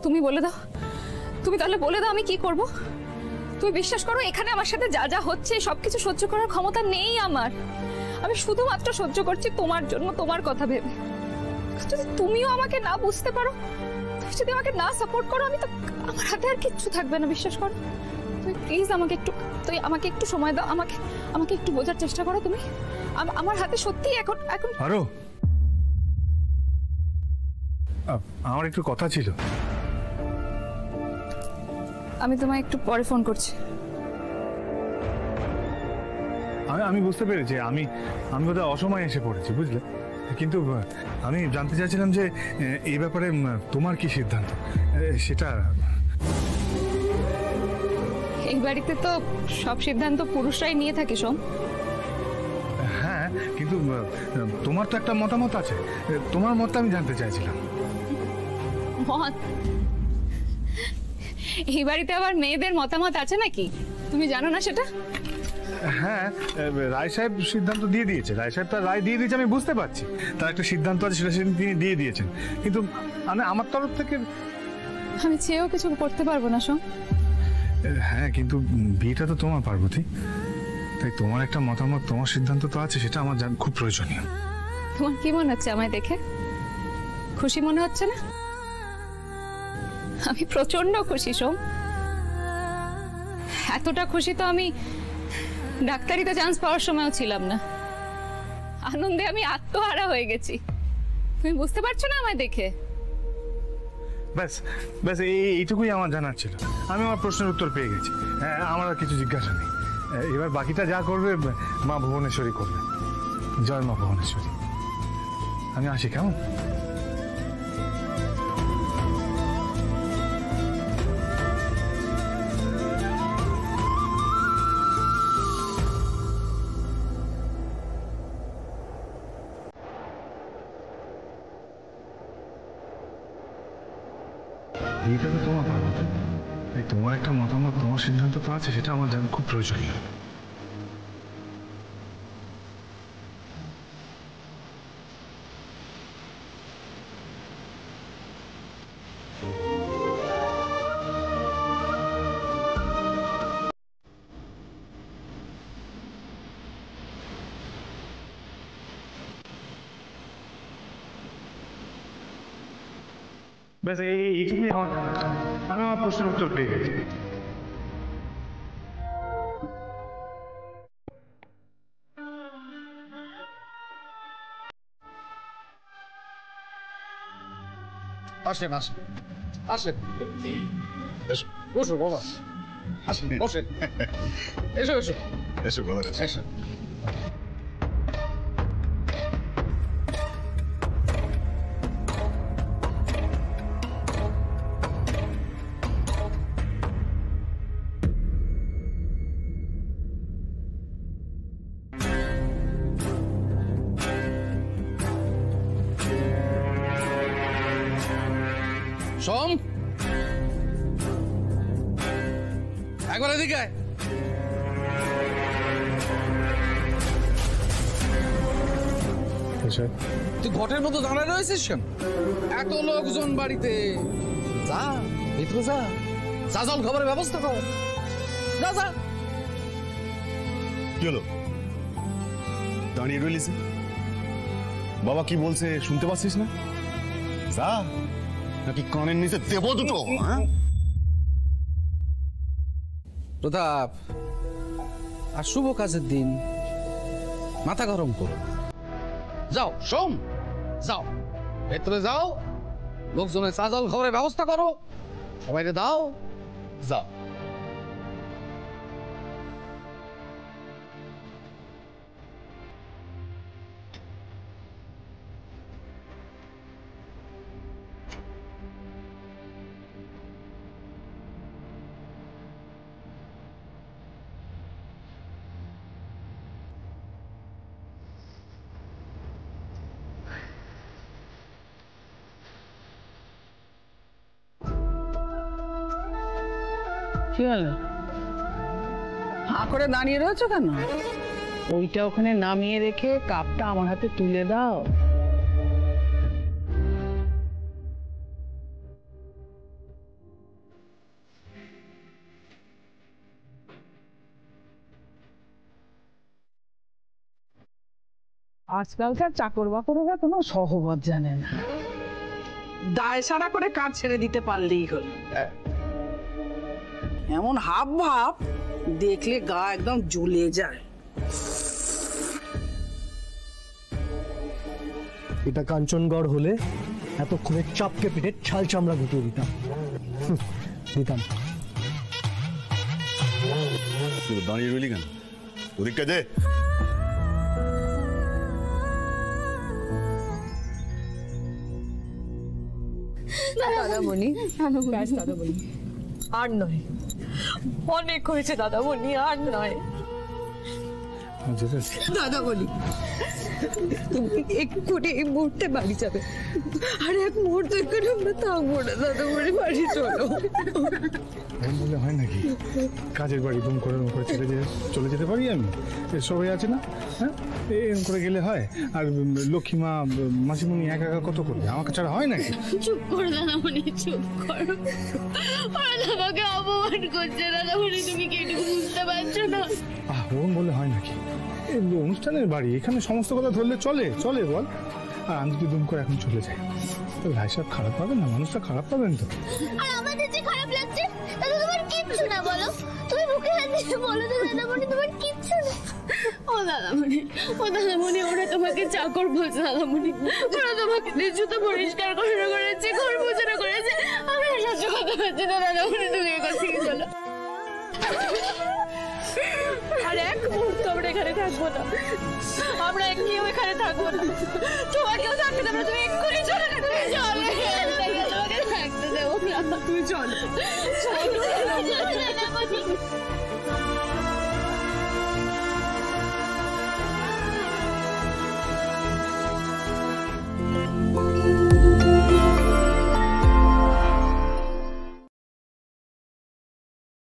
তুমি বলে দাও, তুমি তাহলে বলে দাও আমি কি করব। তুমি বিশ্বাস করো এখানে আমার সাথে যা যা হচ্ছে সবকিছু সহ্য করার ক্ষমতা নেই আমার। আমি শুধুমাত্র সহ্য করছি তোমার জন্য, তোমার কথা ভেবে। যদি তুমিও আমাকে না বুঝতে পারো, তুমি যদি আমাকে না সাপোর্ট করো, আমি তো আমার হাতে আর কিচ্ছু থাকবে না, বিশ্বাস করো। তুমি প্লিজ আমাকে একটু সময় দাও, আমাকে একটু বোঝার চেষ্টা করো তুমি। আমার হাতে সত্যি এখন আরো আমার একটু কথা ছিল। আমি তোমায় একটু পরে ফোন করছি। আমি বুঝতে পেরেছি আমি বোধহয় অসময়ে এসে পড়েছি, বুঝলে। কিন্তু আমি জানতে চাইছিলাম যে এই ব্যাপারে তোমার কি সিদ্ধান্ত সেটা। এই বাড়িতে তো সব সিদ্ধান্ত পুরুষরাই নিয়ে থাকে সোম। হ্যাঁ, কিন্তু তোমার তো একটা মতামত আছে, তোমার মতটা আমি জানতে চাইছিলাম। মত? এই বাড়িতে আবার মেয়েদের মতামত আছে নাকি? তুমি জানো না সেটা? হ্যাঁ, রায় সাহেব সিদ্ধান্ত দিয়ে দিয়েছে, রায় সাহেব তার রায় দিয়ে দিয়েছে, আমি বুঝতে পারছি তার একটা সিদ্ধান্ত আছে, সেটা তিনি দিয়ে দিয়েছেন। কিন্তু আমার তরফ থেকে আমি চেয়েও কিছু করতে পারবো না সোম। হ্যাঁ, কিন্তু বিয়েটা তো তোমার, পার্বতী, তাই তোমার একটা মতামত, তোমার সিদ্ধান্ত তো আছে, সেটা আমার খুব প্রয়োজনীয়। তোমার কি মনে হচ্ছে আমায় দেখে? খুশি মনে হচ্ছে না? আমি প্রচন্ড খুশি সোম। এতটা খুশি তো আমি ডাক্তারিতে চান্স পাওয়ার সময়ও ছিলাম না। আনন্দে আমি আত্মহারা হয়ে গেছি। তুমি বুঝতে পারছো না আমায় দেখে? ব্যাস ব্যাস এইটুকুই আমার জানার ছিল। আমি আমার প্রশ্নের উত্তর পেয়ে গেছি। আমার আর কিছু জিজ্ঞাসা নেই। এবার বাকিটা যা করবে মা ভুবনেশ্বরী করবে। জয় মা ভুবনেশ্বরী। আমি আসি, কেমন? এইটা তো তোমার ভালো, তাই তোমার একটা মতামত, তোমার সিদ্ধান্ত তো আছে, সেটা আমার জানা খুব প্রয়োজনীয়। ব্যাস এইটুকুই আমার জানা। আমি আমার প্রশ্নের উত্তর পেয়ে গেছি। আসেন আসেন আসেন, বসো বাবা, আসেন বসেন, এসো এসো এসো ঘরে এসো। সোম, একবার এদিকে আয়। তুই ঘটের মতো দাঁড়ায় রয়েছিস কেন? এত লোকজন বাড়িতে, যা ভিতরে যা, যা জল খাবারের ব্যবস্থা কর, যা যা। কি হলো, দাঁড়িয়ে রইলিস? বাবা কি বলছে শুনতে পাচ্ছিস না? যা, নাকি কানের নিচে দেবো দুটো? প্রতাপ, আর শুভ কাজের দিন, মাথা গরম করো। যাও সোম, যাও ভেতরে যাও, লোকজনের চা জল খাবারের ব্যবস্থা করো, সবাইকে দাও, যাও। কি হলো, হাঁ করে দাঁড়িয়ে রয়েছো কেন? ওইটা ওখানে নামিয়ে রেখে কাপটা আমার হাতে তুলে দাও। আজকালকার চাকর বাকররা কোনো সহবত জানে না, দায় সারা করে কাজ ছেড়ে দিতে পারলেই হলো। এমন হাব ভাব দেখলে গা একদম জ্বলে যায়। এটা কাঞ্চনগড় হলে এতক্ষণে চাপকে পিঠে ছাল চামড়া গুটিয়ে দিতাম। দিতাম। তুই দাঁড়িয়ে রইলি কেন? ওদিকটা দে। দাদামণি, ব্যাস দাদামণি, আর নয়, অনেক হয়েছে দাদামণি, আর নয়। দাদামণি, তুমি এক্ষুনি এই মুহূর্তে বাড়ি যাবে, আর এক মুহূর্ত এখানে আমরা থাকবো না। দাদামণি, বাড়ি চলো। এরকম বলে হয় নাকি? কাজের বাড়ি দুম করে চলে যেতে পারি আমি? সবাই আছে না, হ্যাঁ? এরকম করে গেলে হয়? আর লক্ষ্মীমা মাসিমণি একা একা কত করবে? আমাকে ছাড়া হয় নাকি? চুপ করো দাদামণি, চুপ করো। ওরা আমাকে অপমান করছে দাদামণি, তুমি কি এটুকু বুঝতে পারছো না? ওরকম বলে হয় নাকি? এই অনুষ্ঠানের বাড়ি, এখানে সমস্ত কথা ধরলে চলে বল। আর আমি যদি দুম করে এখন চলে যাই, তো ভাই সাহেব খারাপ পাবেন না? মানুষটা খারাপ পাবেন তো? আর আমাদের যে খারাপ লাগছে তাতে তোমার কিচ্ছু না, বলো। তুমি মুখে হাত দিয়ে বলো তো দাদামণি, তোমার কিচ্ছু না। ও দাদামণি, ওরা তোমাকে চাকর বলছে দাদামণি, ওরা তোমাকে জুতো পরিষ্কার করেছে, ঘর মোছানো করেছে। আমি আর সহ্য করতে পারছি না দাদামণি, তুমি এ কথা কি বলো? আর এক মুহূর্ত আমরা এখানে থাকবো না, আমরা কেউ এখানে থাকবো না, তোমাকেও থাকতে দেবো না। তুমি এক্ষুনি চলে না, তুমি চলো, তোমাকে থাকতে দেবো না। তুমি চলো। দাদামণি।